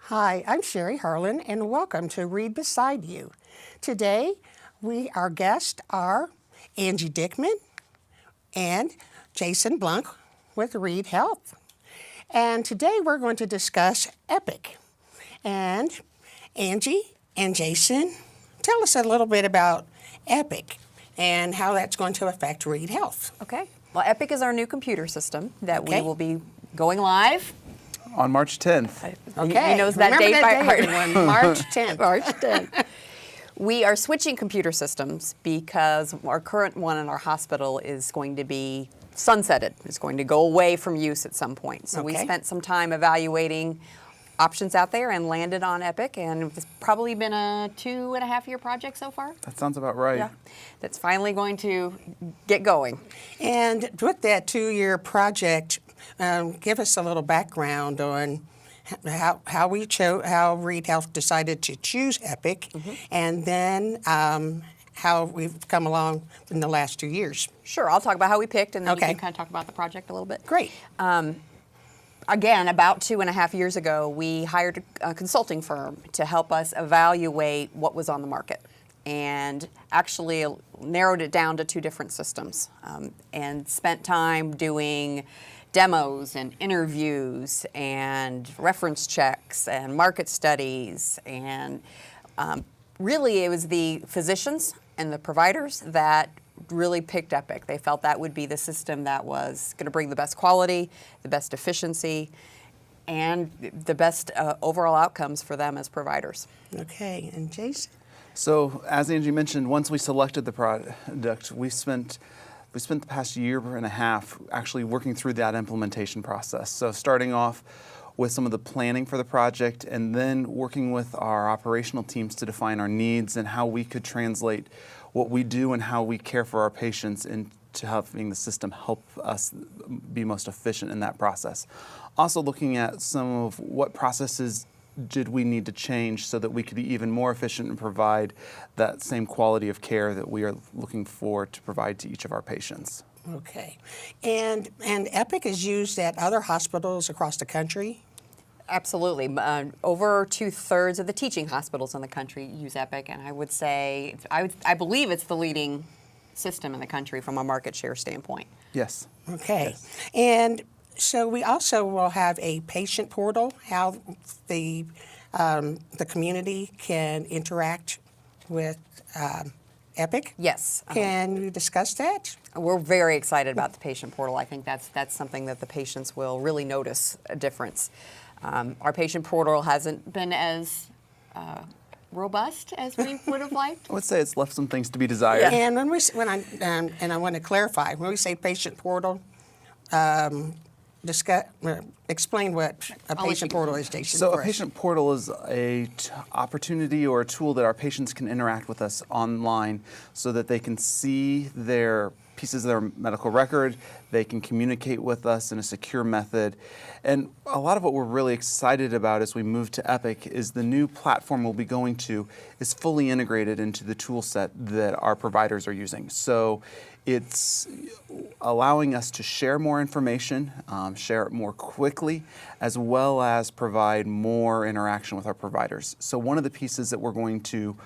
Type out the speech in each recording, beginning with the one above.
Hi, I'm Sherry Harlan, and welcome to Reid Beside You. Today, our guests are Angie Dickman and Jason Blunk with Reid Health. And today we're going to discuss Epic. And Angie and Jason, tell us a little bit about Epic and how that's going to affect Reid Health. Okay. Well, Epic is our new computer system that we Okay. will be going live. On March 10th. Okay. He knows that Remember date by heart. everyone, March 10th. March 10th. We are switching computer systems because our current one in our hospital is going to be sunsetted. It's going to go away from use at some point. So we Okay. spent some time evaluating options out there and landed on Epic, and it's probably been a 2.5-year project so far. That sounds about right. Yeah. That's finally going to get going. And with that 2-year project, give us a little background on how Reid Health decided to choose Epic, and then how we've come along in the last 2 years. Sure, I'll talk about how we picked, and then Okay. you can kind of talk about the project a little bit. Great. Again, about 2.5 years ago, we hired a consulting firm to help us evaluate what was on the market, and actually narrowed it down to 2 different systems, and spent time doing demos and interviews and reference checks and market studies, and really it was the physicians and the providers that really picked Epic. They felt that would be the system that was going to bring the best quality, the best efficiency, and the best overall outcomes for them as providers. Okay, and Jason? So, as Angie mentioned, once we selected the product, we spent the past 1.5 years actually working through that implementation process. So, starting off with some of the planning for the project, and then working with our operational teams to define our needs and how we could translate what we do and how we care for our patients into having the system help us be most efficient in that process. Also looking at some of what processes did we need to change so that we could be even more efficient and provide that same quality of care that we are looking for to provide to each of our patients. Okay. And Epic is used at other hospitals across the country? Absolutely. Over 2/3 of the teaching hospitals in the country use Epic, and I would say, I believe it's the leading system in the country from a market share standpoint. Yes. Okay. And so we also will have a patient portal, how the community can interact with Epic. Yes. Can you discuss that? We're very excited about the patient portal. I think that's something that the patients will really notice a difference. Our patient portal hasn't been as robust as we would have liked. I would say it's left some things to be desired. And and I want to clarify, when we say patient portal, explain what a patient portal is, Jason. So for a us. patient portal is a opportunity or a tool that our patients can interact with us online so that they can see their pieces of their medical record, they can communicate with us in a secure method. And a lot of what we're really excited about as we move to Epic is the new platform we'll be going to is fully integrated into the tool set that our providers are using. So it's allowing us to share more information, share it more quickly, as well as provide more interaction with our providers. So one of the pieces that we're going to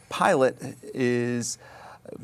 pilot is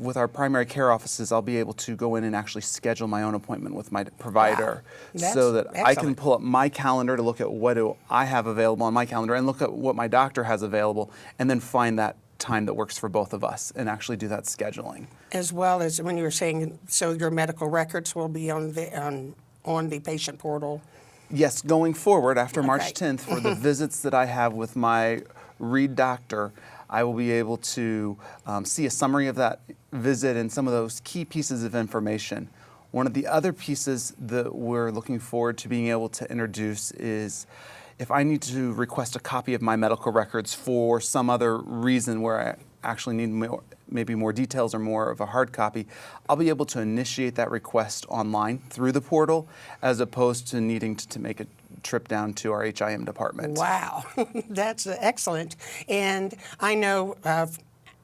with our primary care offices, I'll be able to go in and actually schedule my own appointment with my provider. Wow. So that I can Excellent. pull up my calendar to look at what do I have available on my calendar and look at what my doctor has available, and then find that time that works for both of us and actually do that scheduling. As well as when you were saying, so your medical records will be on the patient portal. Yes, going forward after Okay. March 10th for the visits that I have with my Reid doctor, I will be able to see a summary of that visit and some of those key pieces of information. One of the other pieces that we're looking forward to being able to introduce is if I need to request a copy of my medical records for some other reason where I actually need maybe more details or more of a hard copy, I'll be able to initiate that request online through the portal as opposed to needing to make a trip down to our HIM department. Wow, that's excellent. And I know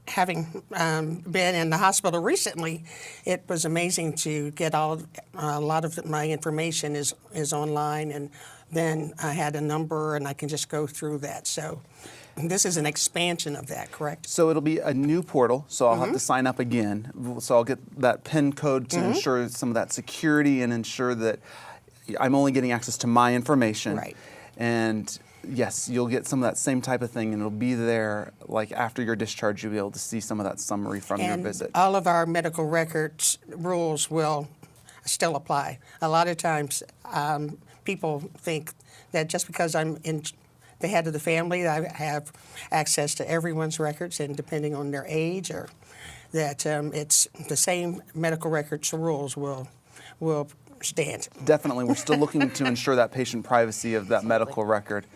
having been in the hospital recently, it was amazing to get a lot of my information is online, and then I had a number and I can just go through that. So this is an expansion of that, correct? So it'll be a new portal, so I'll have to sign up again. So I'll get that PIN code to ensure some of that security and ensure that I'm only getting access to my information. Right. And yes, you'll get some of that same type of thing, and it'll be there like after your discharge. You'll be able to see some of that summary from your And visit. all of our medical records rules will still apply. A lot of times people think that just because I'm in the head of the family, I have access to everyone's records, and depending on their age, or that it's the same medical records rules will stand. Definitely, we're still looking to ensure that patient privacy of that medical record.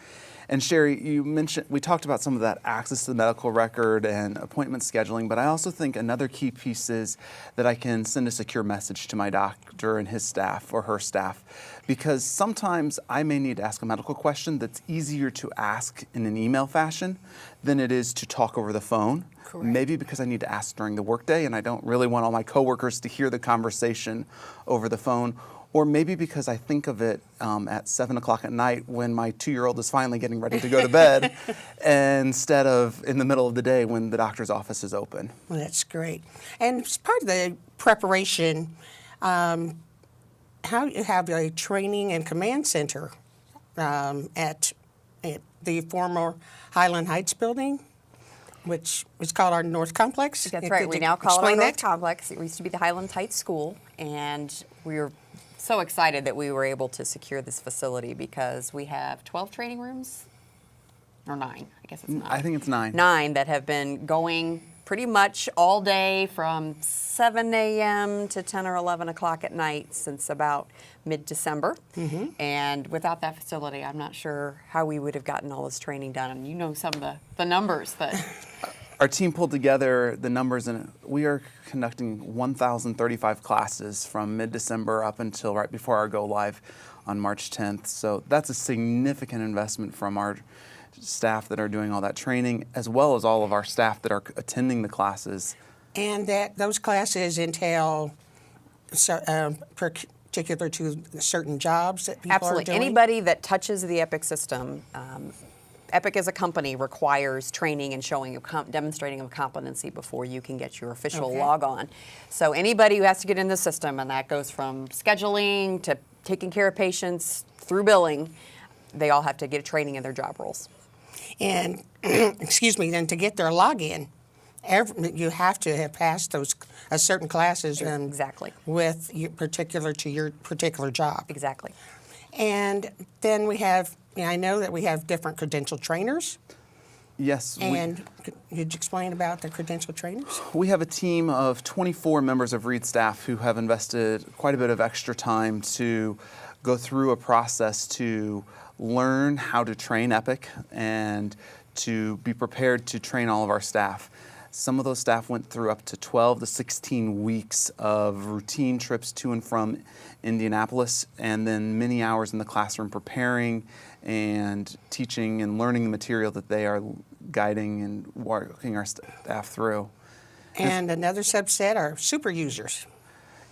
And Sherry, you mentioned, we talked about some of that access to the medical record and appointment scheduling, but I also think another key piece is that I can send a secure message to my doctor and his staff or her staff, because sometimes I may need to ask a medical question that's easier to ask in an email fashion than it is to talk over the phone. Correct. Maybe because I need to ask during the workday and I don't really want all my coworkers to hear the conversation over the phone. Or maybe because I think of it at 7 o'clock at night when my 2-year-old is finally getting ready to go to bed instead of in the middle of the day when the doctor's office is open. Well, that's great. And as part of the preparation, how you have a training and command center at the former Highland Heights building, which was called our North Complex. That's right. Could We you now call it our explain North that? Complex. It used to be the Highland Heights School, and we were so excited that we were able to secure this facility because we have 12 training rooms, or 9. I guess it's 9. I think it's 9. 9 that have been going pretty much all day from 7 a.m. to 10 or 11 o'clock at night since about mid-December. And without that facility, I'm not sure how we would have gotten all this training done. And you know some of the numbers that... Our team pulled together the numbers, and we are conducting 1,035 classes from mid-December up until right before our go live on March 10th. So that's a significant investment from our staff that are doing all that training, as well as all of our staff that are attending the classes. And that those classes entail particular to certain jobs that people Absolutely. are doing? Anybody that touches the Epic system, Epic as a company requires training and demonstrating of competency before you can get your official Okay. log on. So anybody who has to get in the system, and that goes from scheduling to taking care of patients through billing, they all have to get training in their job roles. And, excuse me, then to get their login, you have to have passed those certain classes Exactly. with your particular job. Exactly. And then we have, I know that we have different credential trainers. Yes, And could you explain about the credential trainers? we have a team of 24 members of Reid staff who have invested quite a bit of extra time to go through a process to learn how to train Epic and to be prepared to train all of our staff. Some of those staff went through up to 12 to 16 weeks of routine trips to and from Indianapolis, and then many hours in the classroom preparing and teaching and learning the material that they are guiding and working our staff through. And another subset are super users.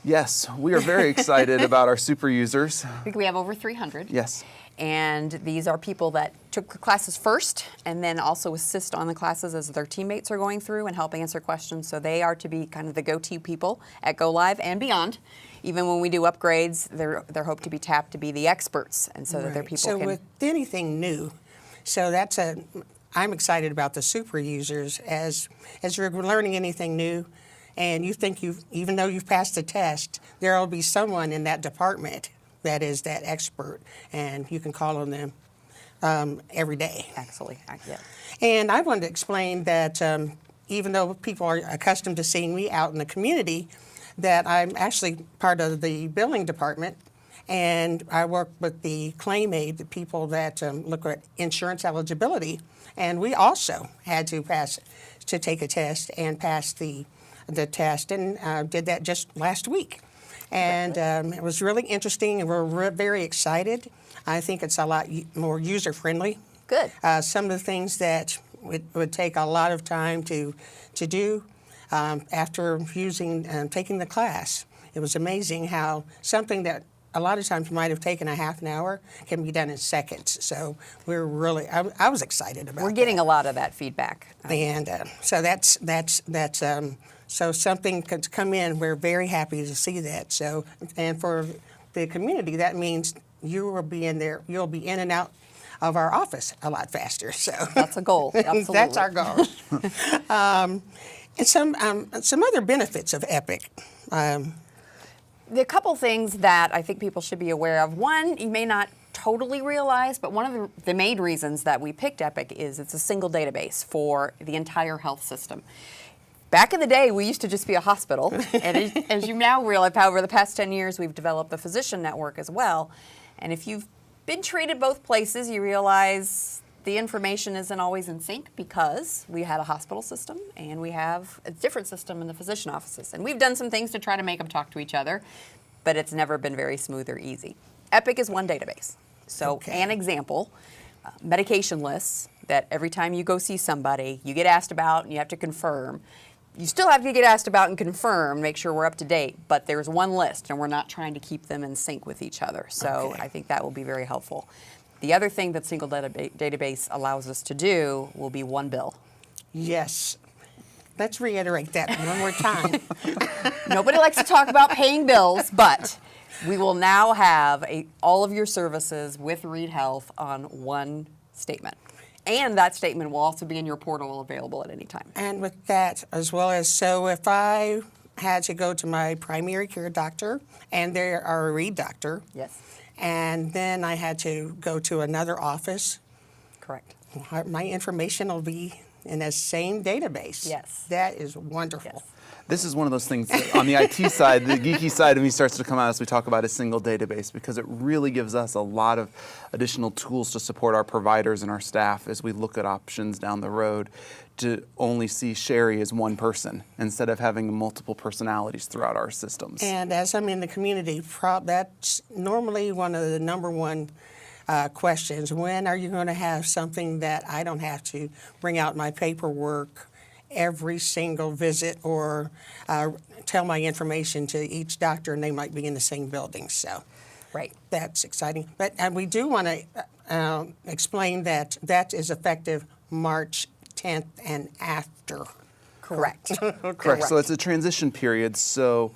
Yes, we are very excited about our super users. I think we have over 300. Yes. And these are people that took classes first and then also assist on the classes as their teammates are going through and help answer questions. So they are to be kind of the go-to people at Go Live and beyond. Even when we do upgrades, they're hoped to be tapped to be the experts, and so that their people So can... with anything new, I'm excited about the super users as you're learning anything new, and you think even though you've passed the test, there will be someone in that department that is that expert, and you can call on them every day. Actually, yeah. And I wanted to explain that even though people are accustomed to seeing me out in the community, that I'm actually part of the billing department, and I work with the claim aid, the people that look at insurance eligibility, and we also had to take a test and pass the test, and did that just last week. And it was really interesting, and we're very excited. I think it's a lot more user-friendly. Good. Some of the things that would take a lot of time to do after taking the class. It was amazing how something that a lot of times might have taken a half an hour can be done in seconds. So we're really, I was excited about We're that. getting a lot of that feedback. And so so something could come in. We're very happy to see that. So, and for the community, that means you will be in there. You'll be in and out of our office a lot faster. So That's a goal. Absolutely. that's our goal. And some other benefits of Epic. There are a couple things that I think people should be aware of. One, you may not totally realize, but one of the main reasons that we picked Epic is it's a single database for the entire health system. Back in the day, we used to just be a hospital, and as you now realize, over the past 10 years, we've developed a physician network as well. And if you've been treated both places, you realize the information isn't always in sync because we had a hospital system and we have a different system in the physician offices. And we've done some things to try to make them talk to each other, but it's never been very smooth or easy. Epic is one database. So an example, medication lists that every time you go see somebody, you get asked about and you have to confirm. You still have to get asked about and confirm, make sure we're up to date, but there's one list and we're not trying to keep them in sync with each other. So I think that will be very helpful. The other thing that single database allows us to do will be one bill. Yes. Let's reiterate that one more time. Nobody likes to talk about paying bills, but we will now have all of your services with Reid Health on one statement. And that statement will also be in your portal available at any time. And with that, as well as, so if I had to go to my primary care doctor and they are a Reid doctor, Yes, and then I had to go to another office, correct. my information will be in the same database. Yes. That is wonderful. Yes. This is one of those things that on the IT side, the geeky side of me starts to come out as we talk about a single database, because it really gives us a lot of additional tools to support our providers and our staff as we look at options down the road to only see Sherry as one person instead of having multiple personalities throughout our systems. And as I'm in the community, that's normally one of the number one questions. When are you going to have something that I don't have to bring out my paperwork every single visit or tell my information to each doctor, and they might be in the same building. So Right. that's exciting. But we do want to explain that that is effective March 10th and after. Correct. Correct. So it's a transition period. So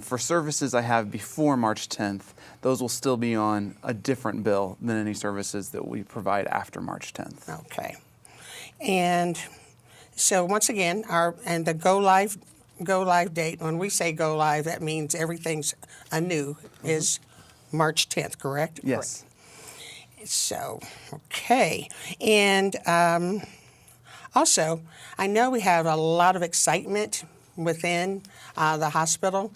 for services I have before March 10th, those will still be on a different bill than any services that we provide after March 10th. Okay. And so once again, the go live date, when we say go live, that means everything's anew, is March 10th, correct? Yes. So, okay. And also, I know we have a lot of excitement within the hospital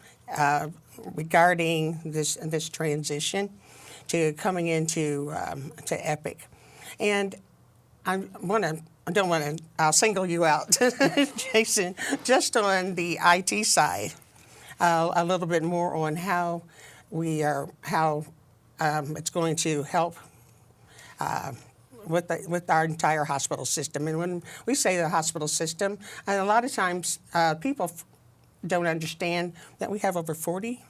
regarding this transition to coming into to Epic. And I'll single you out, Jason, just on the IT side, a little bit more on how it's going to help with our entire hospital system. And when we say the hospital system, a lot of times people don't understand that we have over 40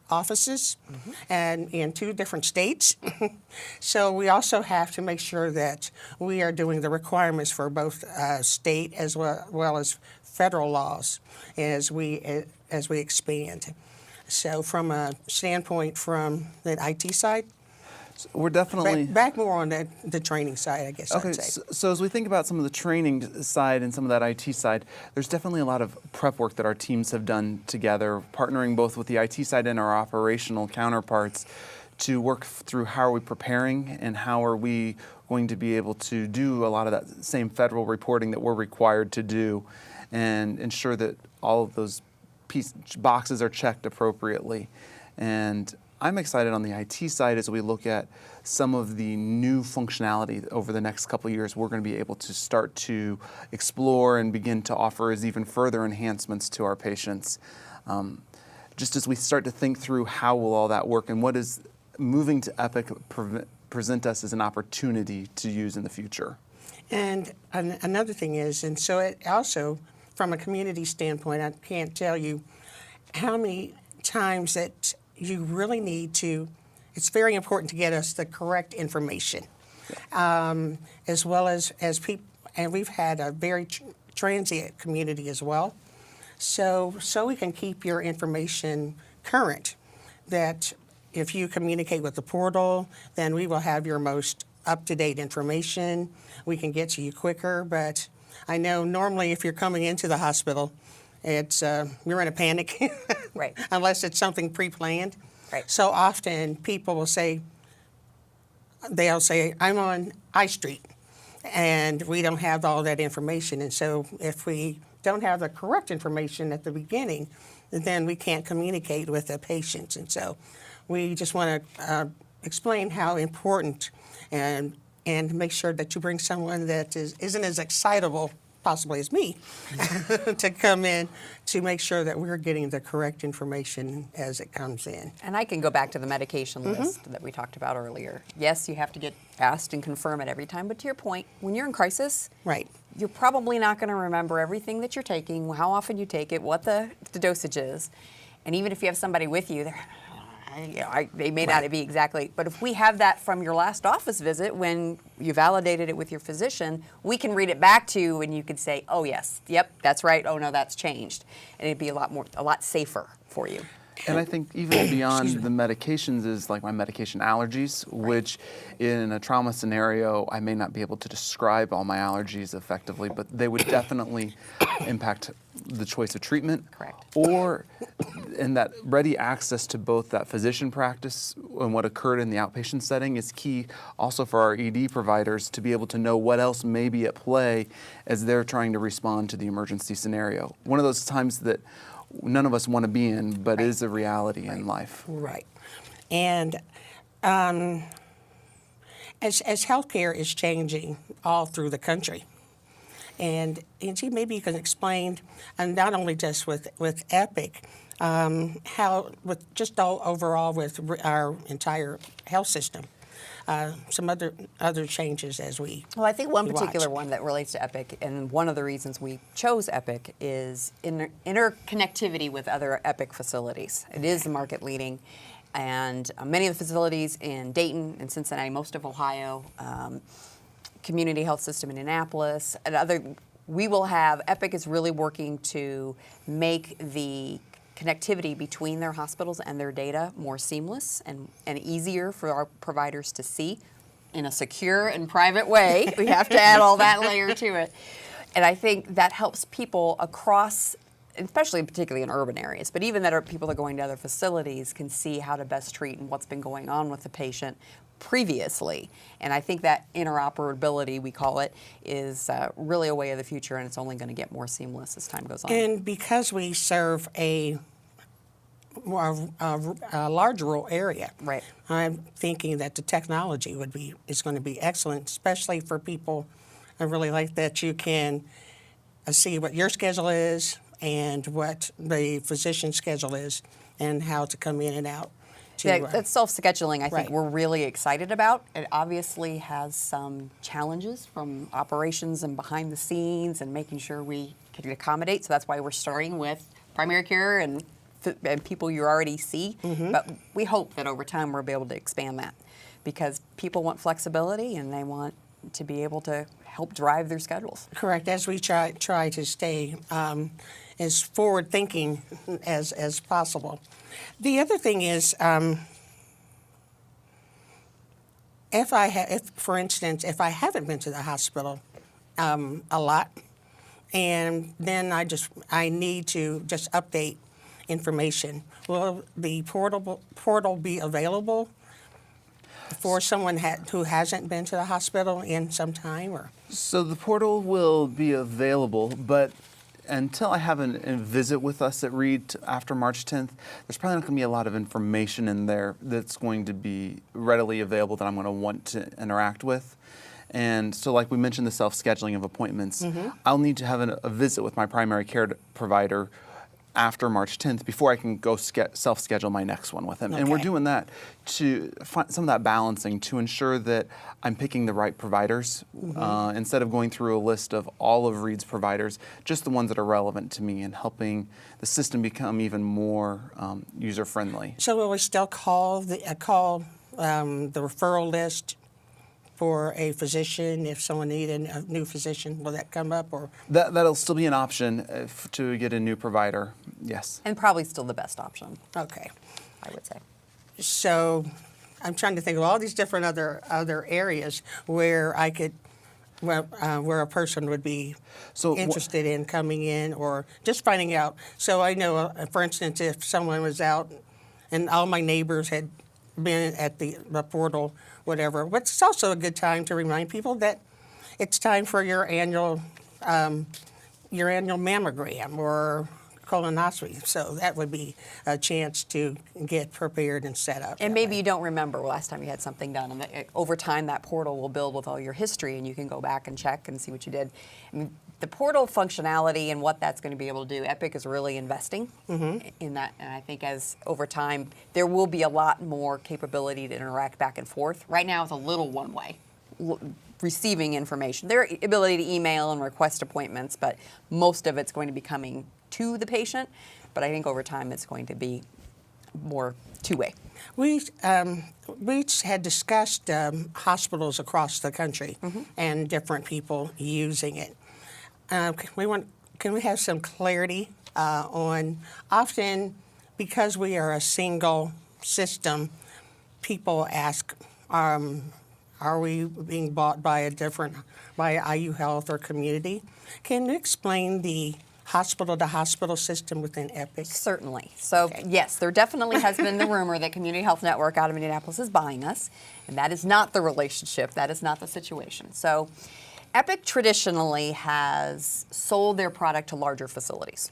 offices and in 2 different states. So we also have to make sure that we are doing the requirements for both state as well as federal laws as we expand. So from a standpoint from the IT side, We're definitely back more on the training side, I guess Okay, I'd say. so as we think about some of the training side and some of that IT side, there's definitely a lot of prep work that our teams have done together, partnering both with the IT side and our operational counterparts to work through how are we preparing and how are we going to be able to do a lot of that same federal reporting that we're required to do and ensure that all of those boxes are checked appropriately. And I'm excited on the IT side as we look at some of the new functionality over the next couple of years we're going to be able to start to explore and begin to offer as even further enhancements to our patients. Just as we start to think through how will all that work and what is moving to Epic present us as an opportunity to use in the future. And another thing is, and so it also, from a community standpoint, I can't tell you how many times that you really need to, it's very important to get us the correct information, as well as people, and we've had a very transient community as well. So we can keep your information current, that if you communicate with the portal, then we will have your most up-to-date information. We can get to you quicker, but I know normally if you're coming into the hospital, it's you're in a panic, Right. unless it's something pre-planned. Right. So often people will say, they'll say, I'm on I Street, and we don't have all that information. And so if we don't have the correct information at the beginning, then we can't communicate with the patients. And so we just want to explain how important and make sure that you bring someone that isn't as excitable possibly as me to come in to make sure that we're getting the correct information as it comes in. And I can go back to the medication list that we talked about earlier. Yes, you have to get asked and confirm it every time, but to your point, when you're in crisis, Right. you're probably not going to remember everything that you're taking, how often you take it, what the dosage is. And even if you have somebody with you, they may not be exactly, but if we have that from your last office visit when you validated it with your physician, we can read it back to you and you could say, oh yes, yep, that's right, oh no, that's changed. And it'd be a lot safer for you. And I think even beyond the medications is like my medication allergies, which in a trauma scenario, I may not be able to describe all my allergies effectively, but they would definitely impact the choice of treatment. Correct. Or in that ready access to both that physician practice and what occurred in the outpatient setting is key also for our ED providers to be able to know what else may be at play as they're trying to respond to the emergency scenario. One of those times that none of us want to be in, but is a reality in life. Right. And as healthcare is changing all through the country, and Angie, maybe you can explain, and not only just with Epic, how with just all overall with our entire health system, some other changes as we Well, I think one we particular watch. one that relates to Epic, and one of the reasons we chose Epic is interconnectivity with other Epic facilities. It is the market leading, and many of the facilities in Dayton and Cincinnati, most of Ohio, Community Health System in Annapolis, and Epic is really working to make the connectivity between their hospitals and their data more seamless and easier for our providers to see in a secure and private way. We have to add all that layer to it. And I think that helps people across, especially particularly in urban areas, but even that people that are going to other facilities can see how to best treat and what's been going on with the patient previously. And I think that interoperability, we call it, is really a way of the future, and it's only going to get more seamless as time goes on. And because we serve a large rural area, Right. I'm thinking that the technology is going to be excellent, especially for people. I really like that you can see what your schedule is and what the physician's schedule is and how to come in and out. That self-scheduling, I think Right. we're really excited about. It obviously has some challenges from operations and behind the scenes and making sure we can accommodate. So that's why we're starting with primary care and people you already see. But we hope that over time we'll be able to expand that because people want flexibility and they want to be able to help drive their schedules. Correct. As we try to stay as forward-thinking as possible. The other thing is, if for instance, if I haven't been to the hospital a lot, and then I need to just update information, will the portal be available for someone who hasn't been to the hospital in some time, or? So the portal will be available, but until I have a visit with us at Reid after March 10th, there's probably not going to be a lot of information in there that's going to be readily available that I'm going to want to interact with. And so like we mentioned, the self-scheduling of appointments, I'll need to have a visit with my primary care provider after March 10th before I can go self-schedule my next one with him. And we're Okay. doing that to find some of that balancing to ensure that I'm picking the right providers instead of going through a list of all of Reid's providers, just the ones that are relevant to me and helping the system become even more user-friendly. So will we still call the referral list for a physician if someone needed a new physician? Will that come up, or? That'll still be an option to get a new provider, yes. And probably still the best option, Okay. I would say. So I'm trying to think of all these different other areas where I could, where a person would be interested in coming in or just finding out. So I know, for instance, if someone was out and all my neighbors had been at the portal, whatever, but it's also a good time to remind people that it's time for your annual mammogram or colonoscopy. So that would be a chance to get prepared and set up. And maybe you don't remember last time you had something done. And over time, that portal will build with all your history, and you can go back and check and see what you did. I mean, the portal functionality and what that's going to be able to do, Epic is really investing in that. And I think as over time, there will be a lot more capability to interact back and forth. Right now, it's a little one-way. Receiving information. Their ability to email and request appointments, but most of it's going to be coming to the patient. But I think over time it's going to be more two-way. We had discussed hospitals across the country and different people using it. Can we have some clarity on, often because we are a single system, people ask, are we being bought by by IU Health or Community? Can you explain the hospital-to-hospital system within Epic? Certainly. So yes, there definitely has been the rumor that Community Health Network out of Indianapolis is buying us, and that is not the relationship. That is not the situation. So Epic traditionally has sold their product to larger facilities.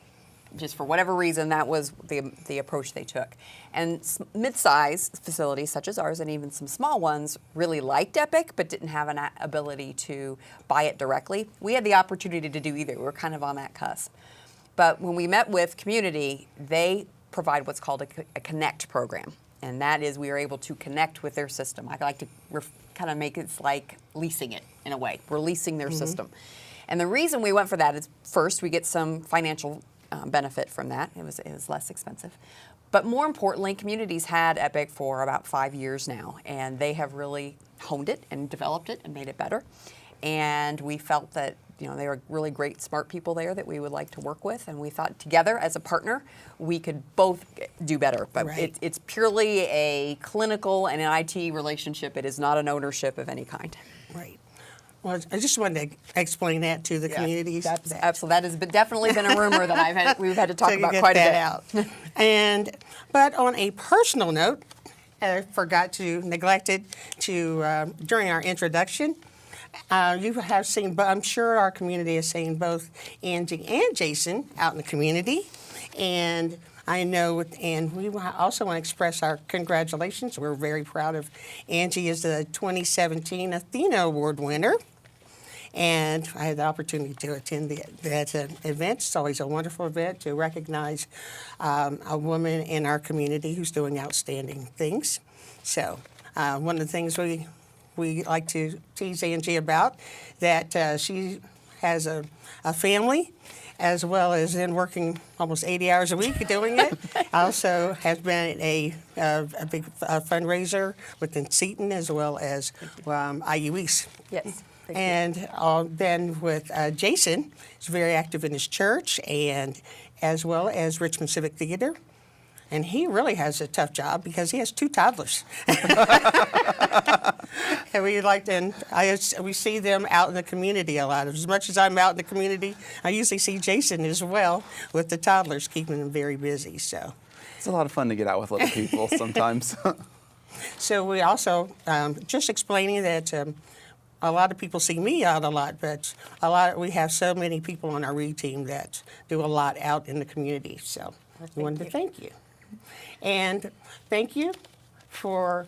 Just for whatever reason, that was the approach they took. And mid-size facilities such as ours, and even some small ones, really liked Epic but didn't have an ability to buy it directly. We had the opportunity to do either. We were kind of on that cusp. But when we met with Community, they provide what's called a Connect program. And that is, we are able to connect with their system. I like to kind of make it like leasing it in a way. We're leasing their system. And the reason we went for that is, first, we get some financial benefit from that. It was less expensive. But more importantly, Community's had Epic for about 5 years now, and they have really honed it and developed it and made it better. And we felt that they were really great, smart people there that we would like to work with, and we thought together as a partner we could both do better. But it's purely a clinical and an IT relationship. It is not an ownership of any kind. Right. Well, I just wanted to explain that to the communities. That's absolutely. That has definitely been a rumor that we've had to talk So about get quite that a bit. out. But on a personal note, I neglected to during our introduction. You have seen, but I'm sure our community has seen both Angie and Jason out in the community, and I know, and we also want to express our congratulations. We're very proud of Angie as the 2017 Athena Award winner. And I had the opportunity to attend that event. It's always a wonderful event to recognize a woman in our community who's doing outstanding things. So one of the things we like to tease Angie about, that she has a family, as well as then working almost 80 hours a week doing it. Also has been a big fundraiser within Seton as well as IU East. Yes. And then with Jason, he's very active in his church and as well as Richmond Civic Theater. And he really has a tough job because he has 2 toddlers. And we see them out in the community a lot. As much as I'm out in the community, I usually see Jason as well with the toddlers, keeping them very busy. So It's a lot of fun to get out with little people sometimes. So we also, just explaining that a lot of people see me out a lot, but we have so many people on our Reid team that do a lot out in the community. So we wanted to thank you. And thank you for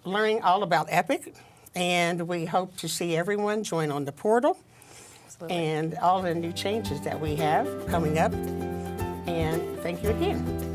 learning all about Epic. And we hope to see everyone join on the portal. Absolutely. And all the new changes that we have coming up. Thank you again.